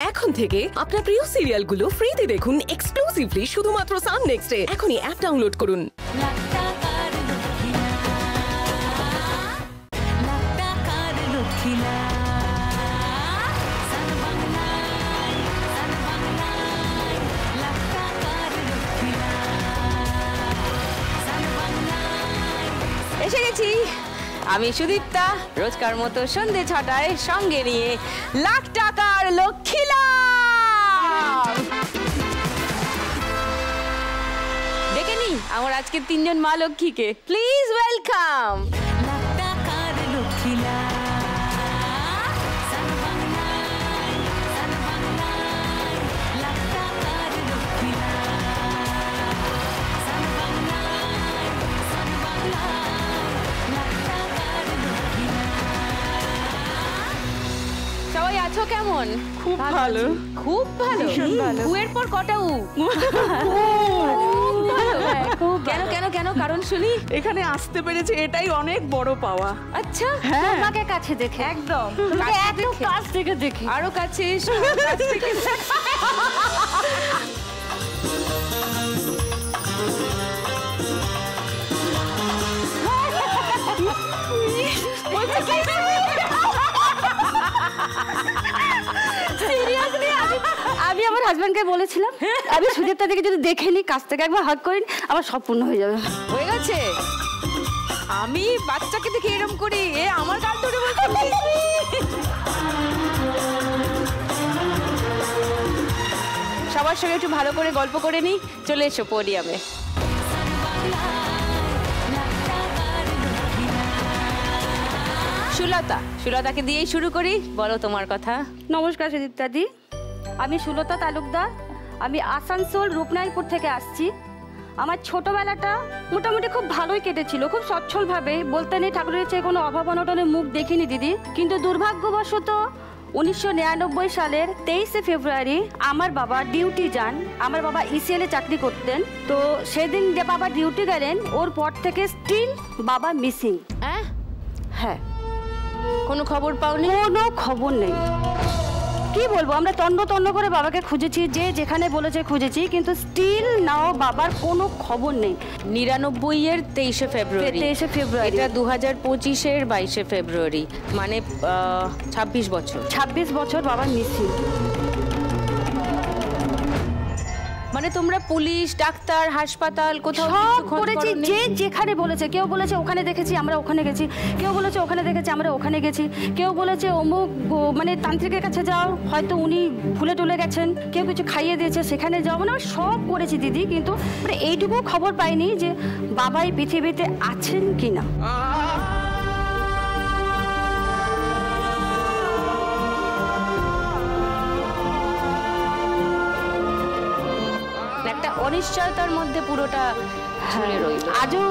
এখন থেকে আপনার প্রিয় সিরিয়ালগুলো ফ্রিতে দেখুন এক্সক্লুসিভলি শুধুমাত্র সান নেক্সটে। এখনই অ্যাপ ডাউনলোড করুন। এসে গেছি আমি সুদীপ্তা, রোজকার মতো সন্ধ্যে 6টায় সঙ্গে নিয়ে লাখ টাকার লক্ষ্মী লাভ। দেখে নি আমার আজকে 3 জন মা লক্ষ্মীকে। Please welcome. লাখ টাকার লক্ষ্মী লাভ। সবাই আছো কেমন? খুব ভালো, খুব ভালো। কুয়ের পর কটা উ? কেন কেন কেন কারণ শুনি। এখানে আসতে পেরেছে এটাই অনেক বড় পাওয়া। আচ্ছা, তোমাকে কাছে দেখে একদম এত কাছ থেকে দেখে আরো কাছে এসো। কাছ থেকে আমি আমার হাজবেন্ডকে বলেছিলাম আমি সুদীপ্তা থেকে যদি দেখে নি, কাছ থেকে একবার হাত করিনি, আমার সব পূর্ণ হয়ে যাবে। হয়ে গেছে। আমি বাচ্চাকে দেখে এরকম করি, এ আমার গাল ধরে বলছে। সবার সঙ্গে একটু ভালো করে গল্প করে নি। চলে এসো পোডিয়ামে। সুলতাকে দিয়েই শুরু করি। বলো তোমার কথা। নমস্কার সুদীপ্তাদি, আমি সুলতা তালুকদার। আমি আসানসোল রূপনারায়ণপুর থেকে আসছি। আমার ছোটবেলাটা মোটামুটি খুব ভালোই কেটেছিল, খুব সচ্ছলভাবে। বলতে নেই ঠাকুরের চেয়ে কোনো অভাব অনটনের মুখ দেখিনি দিদি। কিন্তু দুর্ভাগ্যবশত 1999 সালের 23শে ফেব্রুয়ারি আমার বাবা ডিউটি যান। আমার বাবা ইসিএল এ চাকরি করতেন। তো সেদিন যে বাবা ডিউটি গেলেন, ওর পর থেকে স্টিল বাবা মিসিং। হ্যাঁ, কোনো খবর পাওনি? কোনো খবর নেই। কি বলবো, আমরা তন্ন তন্ন করে বাবাকে খুঁজেছি, যে যেখানে বলেছে খুঁজেছি, কিন্তু স্টিল নাও বাবার কোনো খবর নেই। 99 এর 23শে ফেব্রুয়ারি। 23শে ফেব্রুয়ারি। এটা 2025 এর 22শে ফেব্রুয়ারি, মানে 26 বছর। 26 বছর বাবা মিসিং। মানে তোমরা পুলিশ, ডাক্তার, হাসপাতাল কোথাও সব করেছি, যে যেখানে বলেছে। কেউ বলেছে ওখানে দেখেছি, আমরা ওখানে গেছি। কেউ বলেছে ওখানে দেখেছি, আমরা ওখানে গেছি। কেউ বলেছে অমুক মানে তান্ত্রিকের কাছে যাও, হয়তো উনি ভুলে টুলে গেছেন। কেউ কিছু খাইয়ে দিয়েছে, সেখানে যাও। মানে সব করেছি দিদি, কিন্তু মানে এইটুকু খবর পাইনি যে বাবা এই পৃথিবীতে আছেন কিনা। একটা অনিশ্চয়তার মধ্যে পুরোটা ঝুলে রইল। আজও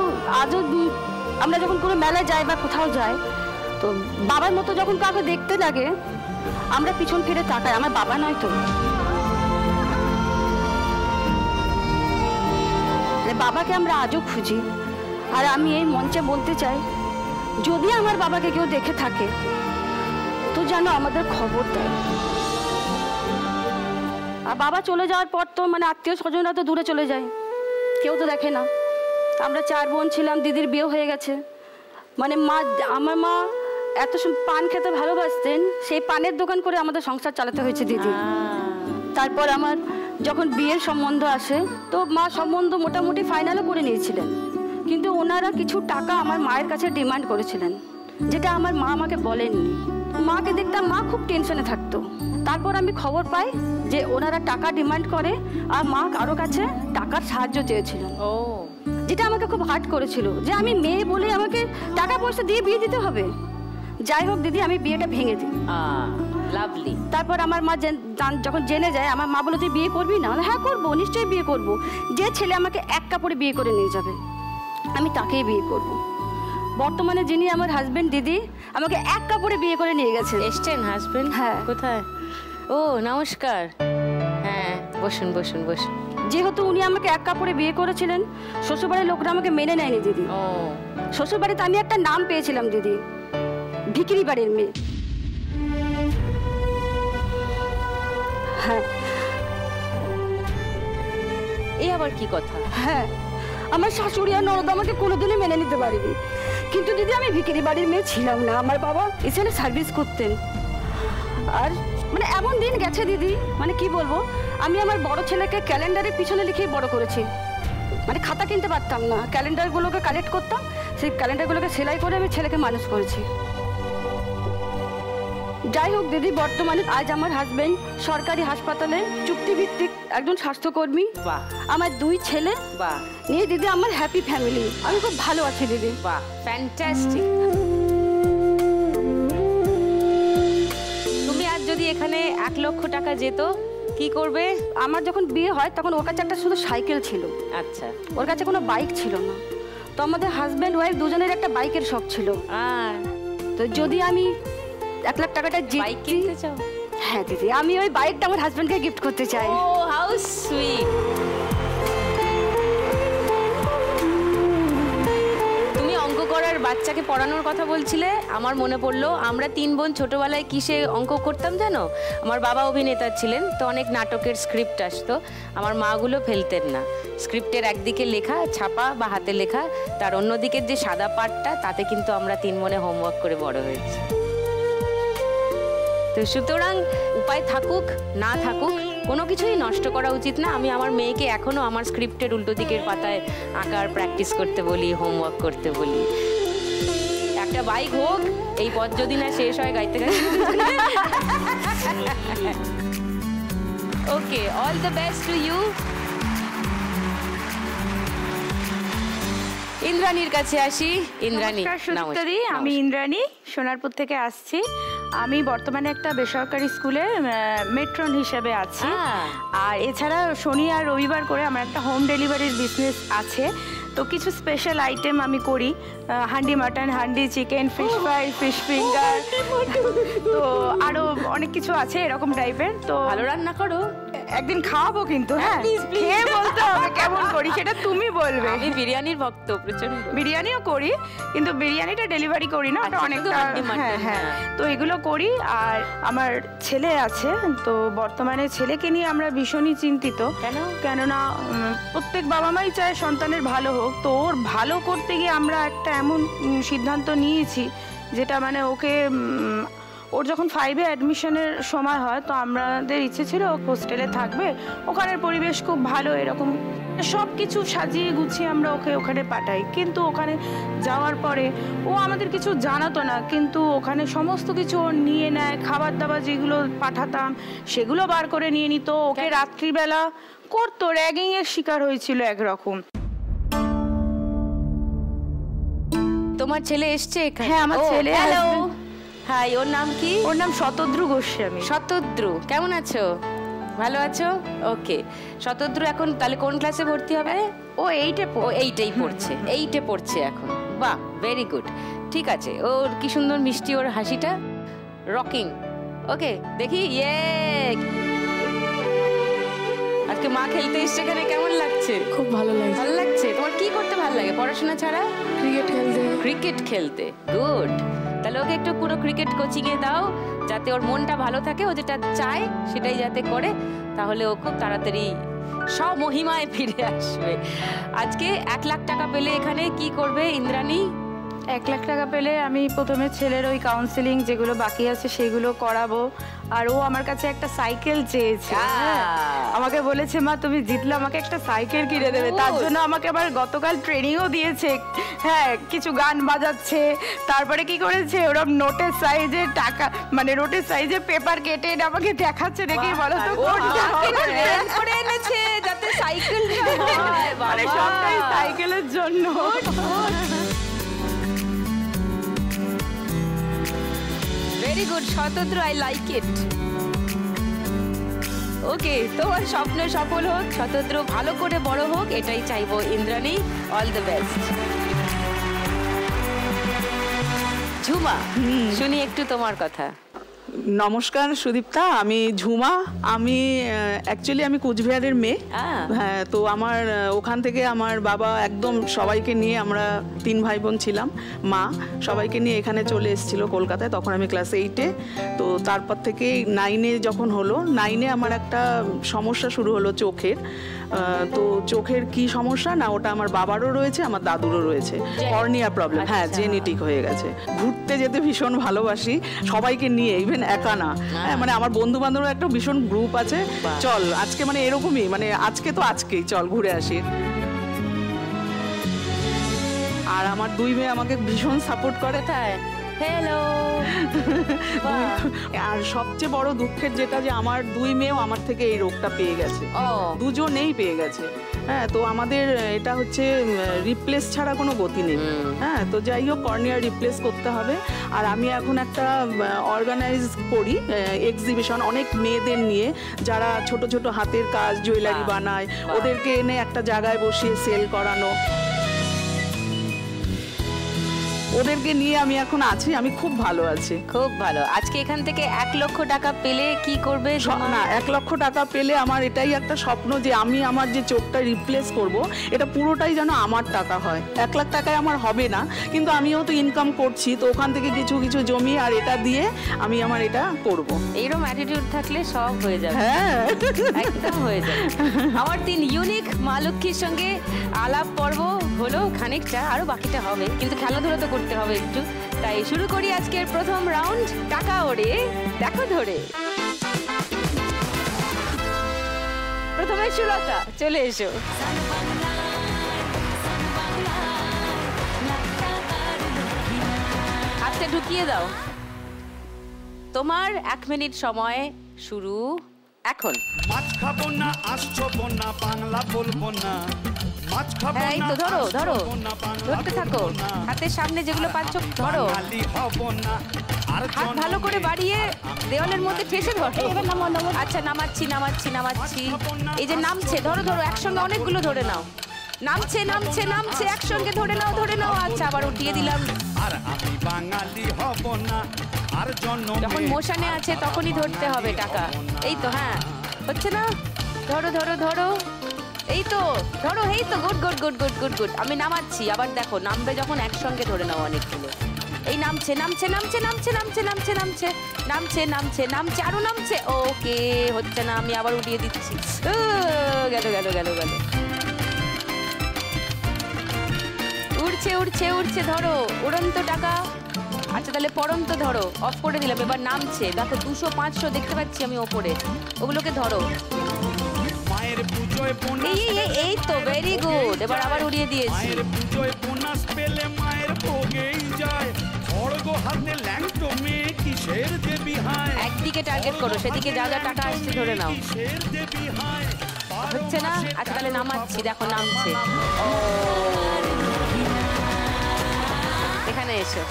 আমরা যখন কোনো মেলায় যাই বা কোথাও যাই, তো বাবার মতো যখন কাউকে দেখতে লাগে, আমরা পিছন ফিরে তাকাই, আমার বাবা নয় তো। বাবাকে আমরা আজও খুঁজি। আর আমি এই মঞ্চে বলতে চাই, যদি আমার বাবাকে কেউ দেখে থাকে তো যেন আমাদের খবর দেয়। আর বাবা চলে যাওয়ার পর তো মানে আত্মীয় স্বজনরা তো দূরে চলে যায়, কেউ তো দেখে না। আমরা 4 বোন ছিলাম, দিদির বিয়ে হয়ে গেছে। মানে আমার মা এত পান খেতে ভালোবাসতেন, সেই পানের দোকান করে আমাদের সংসার চালাতে হয়েছে দিদি। তারপর আমার যখন বিয়ের সম্বন্ধ আসে, তো মা সম্বন্ধ মোটামুটি ফাইনালও করে নিয়েছিলেন, কিন্তু ওনারা কিছু টাকা আমার মায়ের কাছে ডিমান্ড করেছিলেন, যেটা আমার মা আমাকে বলেননি। মাকে দেখতাম, মা খুব টেনশনে থাকতো। তারপর আমি খবর পাই যে ওনারা টাকা ডিমান্ড করে, আর মা কারো কাছে টাকার সাহায্য চেয়েছিলেন। যেটা আমাকে খুব হার্ট করেছিল, যে আমি মেয়ে বলে আমাকে টাকা পয়সা দিয়ে বিয়ে দিতে হবে। যাই হোক দিদি, আমি বিয়েটা ভেঙে দিই। লাভলি। তারপর আমার মা যখন জেনে যায়, আমার মা বলে তুই বিয়ে করবি না? হ্যাঁ করবো, নিশ্চয়ই বিয়ে করবো। যে ছেলে আমাকে এক কাপড়ে বিয়ে করে নিয়ে যাবে, আমি তাকেই বিয়ে করবো। বর্তমানে যিনি আমার হাজবেন্ড দিদি, আমাকে এক কাপড়ে বিয়ে করে নিয়ে গেছে। এসছেন হাজবেন্ড? হ্যাঁ। কোথায়? ও নমস্কার। হ্যাঁ, বসুন বসুন বসুন। যেহেতু উনি আমাকে এক কাপড়ে বিয়ে করেছিলেন, শ্বশুরবাড়ির লোকরা আমাকে মেনে নেয়নি দিদি। শ্বশুরবাড়িতে আমি একটা নাম পেয়েছিলাম দিদি, ভিখিরি বাড়ির মেয়ে। হ্যাঁ এই আবার কি কথা? হ্যাঁ, আমার শাশুড়ি আর ননদ আমাকে কোনোদিনই মেনে নিতে পারেনি। কিন্তু দিদি আমি ভিখারি বাড়ির মেয়ে ছিলাম না, আমার বাবা এখানে সার্ভিস করতেন। আর মানে এমন দিন গেছে দিদি, মানে কি বলবো, আমি আমার বড় ছেলেকে ক্যালেন্ডারের পিছনে লিখেই বড় করেছি। মানে খাতা কিনতে পারতাম না, ক্যালেন্ডারগুলোকে কালেক্ট করতাম, সেই ক্যালেন্ডারগুলোকে সেলাই করে আমি ছেলেকে মানুষ করেছি। যাই হোক দিদি, বর্তমানে আজ আমার হাজবেন্ড সরকারি হাসপাতালে চুক্তিভিত্তিক একজন স্বাস্থ্যকর্মী। বাহ। আমার 2 ছেলে বাহ। নিয়ে দিদি আমার হ্যাপি ফ্যামিলি, আমি খুব ভালো আছি দিদি। বাহ, ফ্যান্টাস্টিক। তুমি আজ যদি এখানে 1 লক্ষ টাকা যেত কি করবে? আমার যখন বিয়ে হয় তখন ওর কাছে একটা শুধু সাইকেল ছিল, আচ্ছা, ওর কাছে কোনো বাইক ছিল না। তো আমাদের হাজব্যান্ড ওয়াইফ দুজনের একটা বাইকের শখ ছিল। তো যদি আমি 1 লাখ টাকাটা বাইক কিনতে চাও? হ্যাঁ দিদি, আমি ওই বাইকটা আমার হাজব্যান্ডকে গিফট করতে চাই। ও হাউ সুইট। তুমি অঙ্ক করার বাচ্চাকে পড়ানোর কথা বলছিলে, আমার মনে পড়লো আমরা 3 বোন ছোটবেলায় কিসে অঙ্ক করতাম জানো? আমার বাবা অভিনেতা ছিলেন, তো অনেক নাটকের স্ক্রিপ্ট আসতো, আমার মাগুলো ফেলতেন না। স্ক্রিপ্টের একদিকে লেখা ছাপা বা হাতে লেখা, তার অন্যদিকের যে সাদা পাটটা, তাতে কিন্তু আমরা 3 বোনে হোমওয়ার্ক করে বড় হয়েছি। তো সুতরাং উপায় থাকুক না থাকুক, কোনো কিছুই নষ্ট করা উচিত না। আমি আমার মেয়েকে এখনো আমার স্ক্রিপ্টের উল্টো দিকের পাতায় আঁকার প্র্যাকটিস করতে বলি, হোমওয়ার্ক করতে বলি। একটা বাইক হোক, এই পথ যদি না শেষ হয় গাইতে গাইতে। Okay, all the best to you. ইন্দ্রাণীর কাছে আসি। ইন্দ্রাণী, সুচিত্রাদি, আমি ইন্দ্রাণী সোনারপুর থেকে আসছি। আমি বর্তমানে একটা বেসরকারি স্কুলে মেট্রন হিসেবে আছি। আর এছাড়া শনি আর রবিবার করে আমার একটা হোম ডেলিভারির বিজনেস আছে। তো কিছু স্পেশাল আইটেম আমি করি, handi mutton, handi chicken, fish fry, fish finger, তো আরো অনেক কিছু আছে এরকম টাইপের। তো ভালো রান্না করো, একদিন খাওয়াবো কিন্তু। হ্যাঁ, খেয়ে বলতে হবে কেমন করি, সেটা তুমি বলবে। আমি বিরিয়ানির ভক্ত, প্রচন্ড। বিরিয়ানিও করি, কিন্তু বিরিয়ানিটা ডেলিভারি করি না, ওটা অনেকটা। হ্যাঁ হ্যাঁ, তো এগুলো করি। আর আমার ছেলে আছে, তো বর্তমানে ছেলেকে নিয়ে আমরা ভীষণই চিন্তিত। কেননা প্রত্যেক বাবা মাই চায় সন্তানের ভালো হোক, তো ওর ভালো করতে গিয়ে আমরা একটা এমন সিদ্ধান্ত নিয়েছি, যেটা মানে ওকে, ওর যখন 5-এ অ্যাডমিশনের সময় হয়, তো আমাদের ইচ্ছে ছিল ও হোস্টেলে থাকবে, ওখানের পরিবেশ খুব ভালো, এরকম সব কিছু সাজিয়ে গুছিয়ে আমরা ওকে ওখানে পাঠাই। কিন্তু ওখানে যাওয়ার পরে ও আমাদের কিছু জানাতো না, কিন্তু ওখানে সমস্ত কিছু ও নিয়ে নেয়। খাবার দাবার যেগুলো পাঠাতাম সেগুলো বার করে নিয়ে নিত, ওকে রাত্রিবেলা করতো, র্যাগিং এর শিকার হয়েছিল একরকম। তোমার ছেলে এসছে এখানে? হ্যাঁ, আমার ছেলে। হ্যালো, হাই, ওর নাম কি? ওর নাম শতদ্রু গোস্বামী। শতদ্রু, কেমন আছো? ভালো আছো? ওকে, শতদ্রু এখন তাহলে কোন ক্লাসে ভর্তি হবে? ও 8-এ। ও 8-এই পড়ছে, 8-এ পড়ছে এখন। বাহ, ভেরি গুড। ঠিক আছে, ওর কি সুন্দর মিষ্টি ওর হাসিটা, রকিং। ওকে, দেখি। ইয়ে, আজকে মা খেলতে এসছে এখানে, কেমন লাগছে? খুব ভালো লাগছে। ভালো লাগছে? তোমার কি করতে ভালো লাগে পড়াশোনা ছাড়া? ক্রিকেট খেলতে। ক্রিকেট খেলতে, গুড। তাহলে ওকে একটু পুরো ক্রিকেট কোচিংয়ে দাও, যাতে ওর মনটা ভালো থাকে, ও যেটা চায় সেটাই যাতে করে, তাহলে ও খুব তাড়াতাড়ি স্বমহিমায় ফিরে আসবে। আজকে 1 লাখ টাকা পেলে এখানে কি করবে ইন্দ্রাণী? 1 লাখ টাকা পেলে আমি প্রথমে ছেলের ওই কাউন্সিলিং যেগুলো বাকি আছে সেগুলো করাবো। আর ও আমার কাছে একটা সাইকেল চেয়েছে। আমাকে বলেছে, মা তুমি জিতলে আমাকে একটা সাইকেল কিনে দেবে। তার জন্য আমাকে আবার গতকাল ট্রেনিংও দিয়েছে। হ্যাঁ, কিছু গান বাজাচ্ছে, তারপরে কি করেছে, ওরকম নোটের সাইজে টাকা, মানে নোটের সাইজে পেপার কেটে আমাকে দেখাচ্ছে, দেখি বলো তো কোনটা করে এনেছে যাতে সাইকেল মানে সবটাই সাইকেলের জন্য। Very good Shatadru, I like it. Okay, তোমার স্বপ্ন সফল হোক, শতদ্রু ভালো করে বড় হোক, এটাই চাইবো Indrani. All the best. Jhuma, শুনি একটু তোমার কথা। নমস্কার সুদীপ্তা, আমি ঝুমা। আমি অ্যাকচুয়ালি আমি কুচবিহারের মেয়ে। হ্যাঁ, তো আমার ওখান থেকে আমার বাবা একদম সবাইকে নিয়ে, আমরা 3 ভাই বোন ছিলাম, মা সবাইকে নিয়ে এখানে চলে এসেছিল কলকাতায়। তখন আমি ক্লাস 8-এ। তো তারপর থেকে 9-এ যখন হলো, 9-এ আমার একটা সমস্যা শুরু হলো চোখের। তো চোখের কি সমস্যা না, ওটা আমার বাবারও রয়েছে, আমার দাদুরও রয়েছে, কর্নিয়া প্রবলেম। হ্যাঁ, জেনেটিক হয়ে গেছে। ঘুরতে যেতে ভীষণ ভালোবাসি, সবাইকে নিয়ে, ইভেন একা না। হ্যাঁ, মানে আমার বন্ধু বান্ধবের একটা ভীষণ গ্রুপ আছে, চল আজকে মানে এরকমই, মানে আজকে তো আজকেই চল ঘুরে আসি। আর আমার 2 মেয়ে আমাকে ভীষণ সাপোর্ট করে। হ্যালো। আর সবচেয়ে বড় দুঃখের যেটা, যে আমার 2 মেয়েও আমার থেকে এই রোগটা পেয়ে গেছে, দুজনেই পেয়ে গেছে। হ্যাঁ, তো আমাদের এটা হচ্ছে রিপ্লেস ছাড়া কোনো গতি নেই। হ্যাঁ, তো যাই হোক, কর্নিয়া রিপ্লেস করতে হবে। আর আমি এখন একটা অর্গানাইজ করি এক্সিবিশন, অনেক মেয়েদের নিয়ে যারা ছোট ছোট হাতের কাজ, জুয়েলারি বানায়, ওদেরকে এনে একটা জায়গায় বসিয়ে সেল করানো, ওদেরকে নিয়ে আমি এখন আছি। আমি খুব ভালো আছি, খুব ভালো। আজকে এখান থেকে 1 লক্ষ টাকা পেলে কি করবে? না, 1 লক্ষ টাকা পেলে আমার এটাই একটা স্বপ্ন, যে আমি আমার যে চোখটা রিপ্লেস করব, এটা পুরোটাই যেন আমার টাকা হয়। 1 লাখ টাকায় আমার হবে না, কিন্তু আমিও তো ইনকাম করছি, তো ওখান থেকে কিছু কিছু জমি আর এটা দিয়ে আমি আমার এটা করব। এইরকম অ্যাটিটিউড থাকলে সব হয়ে যাবে। হ্যাঁ, একদম হয়ে যাবে। আমার 3 ইউনিক মা লক্ষ্মীর সঙ্গে আলাপ পর্ব হলো খানিকটা, আরো বাকিটা হবে, কিন্তু খেলাধুলা তো করতে হবে একটু। তাই শুরু করি আজকের প্রথম রাউন্ড, টাকা ওড়ে দেখো ধরে। প্রথমে সুলতা, চলে এসো। হাতটা ঢুকিয়ে দাও। তোমার 1 মিনিট সময় শুরু এখন। মাছ খাবো না, আসছো না, বাংলা বলবো না। মাছ খাবো না, এই তো ধরো ধরো, ধরতে থাকো। হাতের সামনে যেগুলো পাচ্ছ ধরো, হাত ভালো করে বাড়িয়ে দেওয়ালের মধ্যে ঠেসে ধরো। আচ্ছা, নামাচ্ছি নামাচ্ছি নামাচ্ছি। এই যে নামছে, ধরো ধরো, একসঙ্গে অনেকগুলো ধরে নাও। নামছে নামছে নামছে, একসঙ্গে ধরে নাও ধরে নাও। আচ্ছা, আবার উঠিয়ে দিলাম। আর আমি বাঙালি হব না, আর যখন মোশনে আছে তখনই ধরতে হবে টাকা। এই তো, হ্যাঁ, হচ্ছে না? ধরো ধরো ধরো, এই তো ধরো, এই তো, good good good good good good. আমি নামাচ্ছি, আবার দেখো, নামবে যখন একসঙ্গে ধরে নাও অনেকগুলো। এই নামছে নামছে নামছে নামছে নামছে নামছে নামছে নামছে নামছে নামছে, আরো নামছে। ওকে, হচ্ছে না, আমি আবার উঠিয়ে দিচ্ছি। গেল গেল গেল গেল। উড়ছে উড়ছে উড়ছে, ধরো, উড়ন্ত টাকা। আচ্ছা, তাহলে পড়ন্ত ধরো, অফ করে দিলাম। এবার নামছে, দেখো 200 500 দেখতে পাচ্ছি আমি ওপরে, ওগুলোকে ধরো। মায়ের পুজোয় এই এই তো, ভেরি গুড। এবার আবার উড়িয়ে দিয়েছি। মায়ের পুজোয় বোনাস পেলে মায়ের ভোগেই যায়। খড়গ হাতে ল্যাংটো মেয়ে কিসের দেবী হায়। একদিকে টার্গেট করো, সেদিকে যা যা টাকা আসছে ধরে নাও। কিসের দেবী হায়। হচ্ছে না? আচ্ছা, তাহলে নামাচ্ছি, দেখো নামছে। এখানে এসো।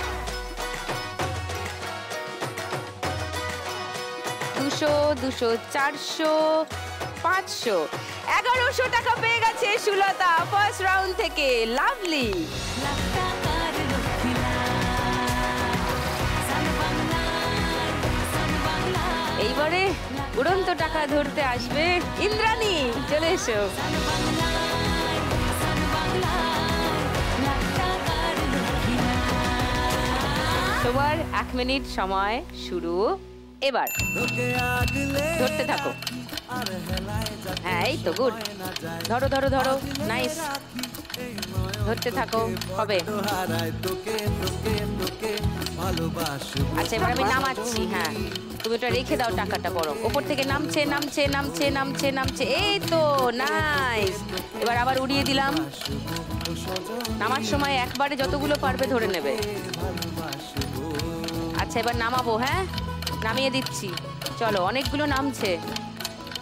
200 200 400 500 1100 টাকা পেয়ে গেছে সুলতা ফার্স্ট রাউন্ড থেকে। লাভলি। এইবারে উড়ন্ত টাকা ধরতে আসবে ইন্দ্রাণী, চলে এসো। তোমার 1 মিনিট সময় শুরু এবার। ধরতে থাকো। হ্যাঁ, এই তো, গুড। ধরো ধরো ধরো, নাইস। ধরতে থাকো, হবে। আচ্ছা, এবার আমি নামাচ্ছি। হ্যাঁ, তুমি ওটা রেখে দাও, টাকাটা বড় ওপর থেকে নামছে নামছে নামছে নামছে নামছে। এই তো, নাইস। এবার আবার উড়িয়ে দিলাম। নামার সময় একবারে যতগুলো পারবে ধরে নেবে। আচ্ছা, এবার নামাবো। হ্যাঁ, নামিয়ে দিচ্ছি। চলো, অনেকগুলো নামছে।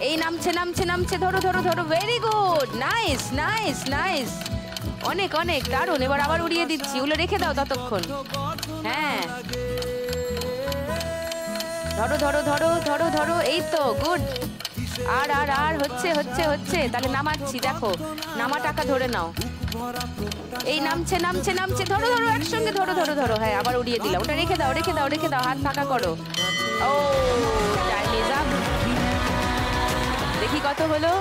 এই নামছে নামছে নামছে, ধরো ধরো ধরো, very good, nice nice nice, অনেক অনেক দারুণ। এবার আবার উড়িয়ে দিচ্ছি, ওগুলো রেখে দাও ততক্ষণ। হ্যাঁ, ধরো ধরো ধরো ধরো ধরো, এই তো, গুড। আর আর আর হচ্ছে হচ্ছে হচ্ছে। তাহলে নামাচ্ছি, দেখো, নামা টাকা ধরে নাও। এই নামছে নামছে নামছে, ধরো ধরো একসঙ্গে, ধরো ধরো ধরো। হ্যাঁ, আবার উড়িয়ে দিলাম, ওটা রেখে দাও রেখে দাও রেখে দাও, হাত ফাঁকা করো। ও টাইম ইজ আপ। দেখি কত হলো।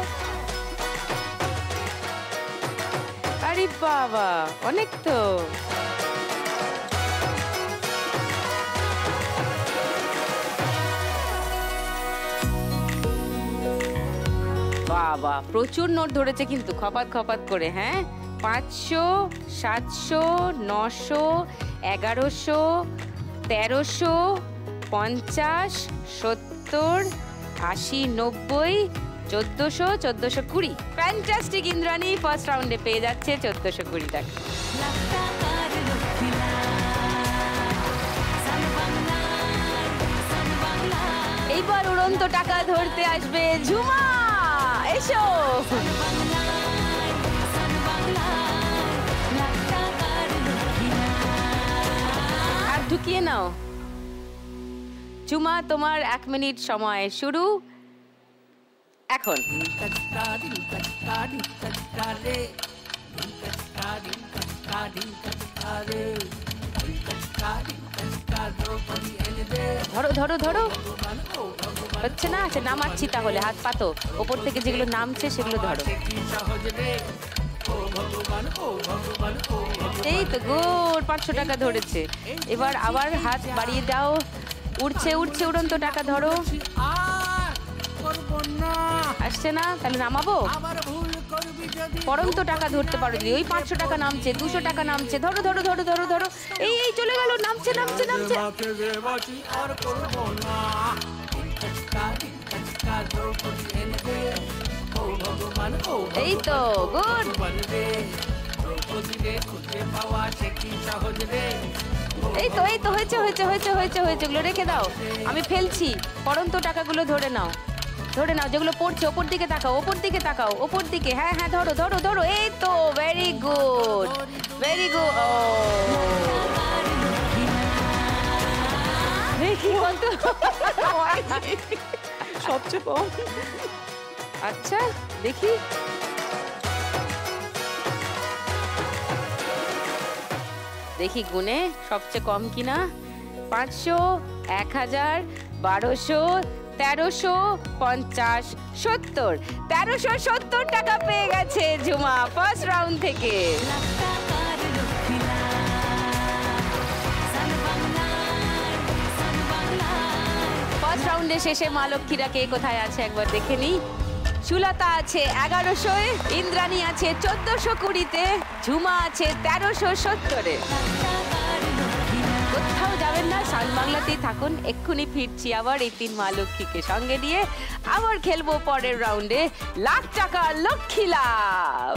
আরে বাবা, অনেক তো। বাবা, প্রচুর নোট ধরেছে কিন্তু, খপাত খপাত করে। হ্যাঁ, 500, 700, 900, 1100, 1300, 50, 70, 80, 90, 1400, 1420। ফ্যান্টাস্টিক ইন্দ্রাণী ফার্স্ট রাউন্ডে পেয়ে যাচ্ছে 1420 টাকা। এইবার উড়ন্ত টাকা ধরতে আসবে ঝুমা। এসো। আর ঢুকিয়ে নাও। ঝুমা, তোমার 1 মিনিট সময় শুরু এখন। ধরো ধরো ধরো, হচ্ছে না? আচ্ছা, নামাচ্ছি তাহলে, হাত পাতো। ওপর থেকে যেগুলো নামছে সেগুলো ধরো। এই তো গুড, 500 টাকা ধরেছে। এবার আবার হাত বাড়িয়ে দাও। উড়ছে উড়ছে উড়ন্ত টাকা, ধরো। আসছে না? তাহলে নামাবো। পরন্ত টাকা ধরতে পারো যদি। ওই 500 টাকা নামছে, 200 টাকা নামছে। ধরো ধরো ধরো ধরো ধরো। এই এই চলে গেল, নামছে নামছে নামছে। এই তো গুড। এই তো এই তো, হয়েছে হয়েছে হয়েছে হয়েছে হয়েছে। এগুলো রেখে দাও, আমি ফেলছি। পরন্ত টাকাগুলো ধরে নাও, ধরে নাও। যেগুলো পড়ছে ওপর দিকে তাকাও, ওপর দিকে তাকাও, ওপর দিকে। হ্যাঁ হ্যাঁ, ধরো ধরো ধরো। এই তো, ভেরি গুড ভেরি গুড। ও দেখি কত সবচেয়ে কম। আচ্ছা দেখি। দেখি গুনে সবচেয়ে কম কিনা। 500, 1000, 1200, 1300, 50, 70। 1370 টাকা পেয়ে গেছে ঝুমা ফার্স্ট রাউন্ড থেকে। ফার্স্ট রাউন্ডে শেষে মা লক্ষ্মীরা কে কোথায় আছে একবার দেখে নিই। সুলতা আছে 1100-এ, ইন্দ্রাণী আছে 1420-তে, ঝুমা আছে 1370-এ। কোথাও যাবেন না, সাউন্ড বাংলাতেই থাকুন। এক্ষুনি ফিরছি আবার এই 3 মা লক্ষ্মীকে সঙ্গে নিয়ে। আবার খেলবো পরের রাউন্ডে লাখ টাকা লক্ষ্মী লাভ।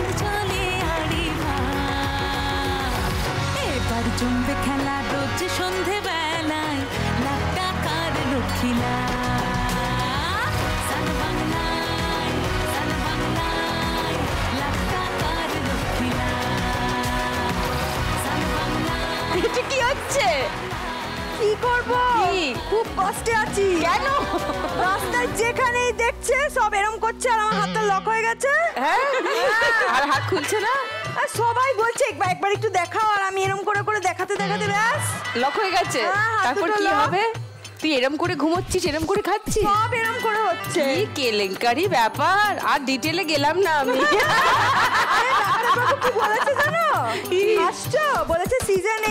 এবার জমবে খেলা রোজ সন্ধে বেলায়, লাখ টাকার লক্ষ্মী লাভ। এটা কি হচ্ছে? কি করব? খুব কষ্টে আছি। কেন? রাস্তায় যেখানেই দেখছে সব এরম করছে, আর আমার হাতটা লক হয়ে গেছে। হ্যাঁ, আর হাত খুলছে না। আর সবাই বলছে একবার একটু দেখাও, আর আমি এরম করে করে দেখাতে দেখাতে ব্যাস লক হয়ে গেছে। তারপর কি হবে? তুই এরম করে ঘুমোচ্ছিস, এরম করে খাচ্ছিস, সব এরম করে হচ্ছে। কি কেলেঙ্কারি ব্যাপার। আর ডিটেলে গেলাম না আমি। কি বলেছে জানো? হাসছো? বলেছে সিজন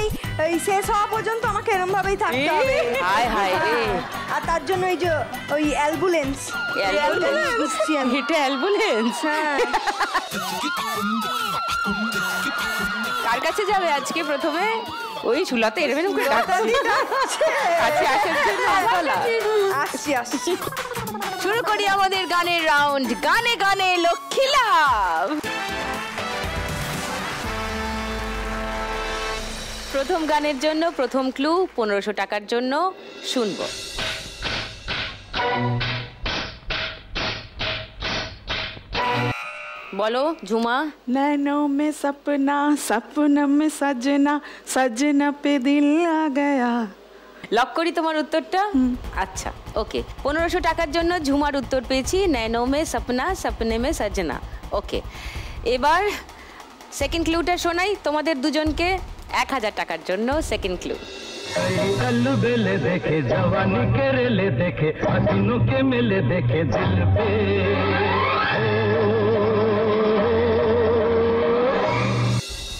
এই শেষ হওয়া পর্যন্ত আমাকে এরম ভাবেই থাকতে হবে। হায় হায় রে। আর তার জন্য এই যে ওই অ্যাম্বুলেন্স। এটা অ্যাম্বুলেন্স? হ্যাঁ। কার কাছে যাবে আজকে প্রথমে? ওই সুলতা এরম এরম করে আসছি। শুরু করি আমাদের গানের রাউন্ড, গানে গানে লক্ষ্মী লাভ। প্রথম গানের জন্য প্রথম ক্লু 1500 টাকার জন্য শুনবো। বলো ঝুমা। नैनों में सपना, सपना में सजना, सजना पे दिल आ गया। লক করি তোমার উত্তরটা? আচ্ছা ওকে, 1500 টাকার জন্য ঝুমার উত্তর পেয়েছি, নैनों में सपना, सपने में सजना। ওকে, এবার সেকেন্ড ক্লুটা শোনাই তোমাদের দুজনকে 1000 টাকার জন্য সেকেন্ড ক্লু। कल बेले देखे जवानी के रेले देखे हसीनों के मेले देखे दिल पे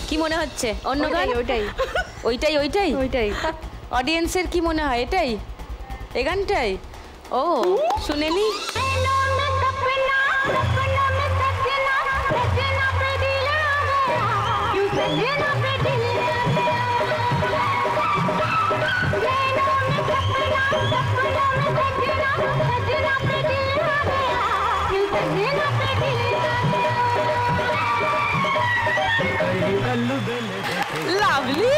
কি মনে হচ্ছে অন্য গান? ওইটাই অডিয়েন্সের কি মনে হয় এটাই এই গানটাই? ও শুনেনি? লাভলি।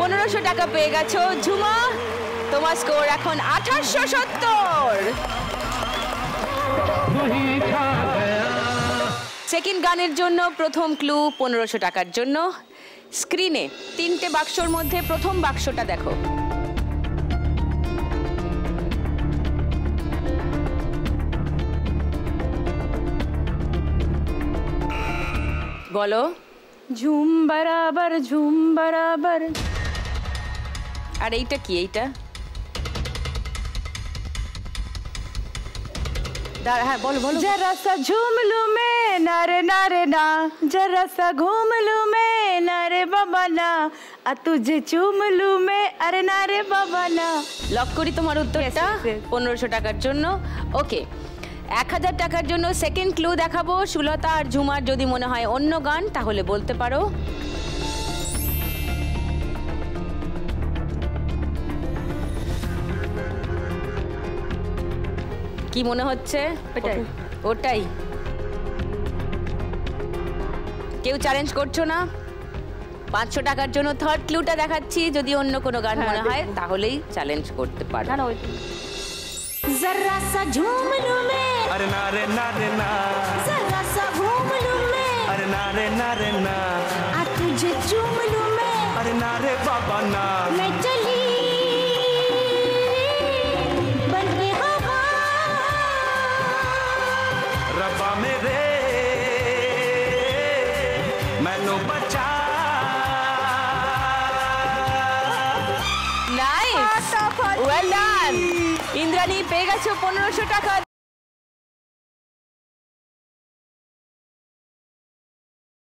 1500 টাকা পেয়ে গেছো ঝুমা। তোমার স্কোর এখন 1870। সেকেন্ড গানের জন্য প্রথম ক্লু 1500 টাকার জন্য। স্ক্রিনে 3টে বাক্সর মধ্যে প্রথম বাক্সটা দেখো। বলো। ঝুম বরাবর। আর এইটা কি? এইটা হ্যাঁ বলো। जरा सा झूम लूं मैं नारे नारे ना, जरा सा घूम लूं मैं नारे बाबा ना, आ तुझे चूम लूं मैं अरे नारे बाबा ना। লক করি তোমার উত্তরটা 1500 টাকার জন্য। ওকে 1000 টাকার জন্য সেকেন্ড ক্লু দেখাবো। সুলতা আর ঝুমার যদি মনে হয় অন্য গান তাহলে বলতে পারো। কি মনে হচ্ছে? ওটাই। কেউ চ্যালেঞ্জ করছো না? 500 টাকার জন্য থার্ড ক্লুটা দেখাচ্ছি, যদি অন্য কোনো গান মনে হয় তাহলেই চ্যালেঞ্জ করতে পারো। जरा सा झूम लूं मैं अरे ना रे ना रे ना, जरा सा घूम लूं मैं अरे ना रे ना रे ना, आ तुझे चूम लूं मैं अरे ना रे बाबा ना, मैं चली बन के हवा रब्बा मेरे मैनू बचा। Nice, well done. ইন্দ্রাণী পেয়ে গেছো 1500 টাকা।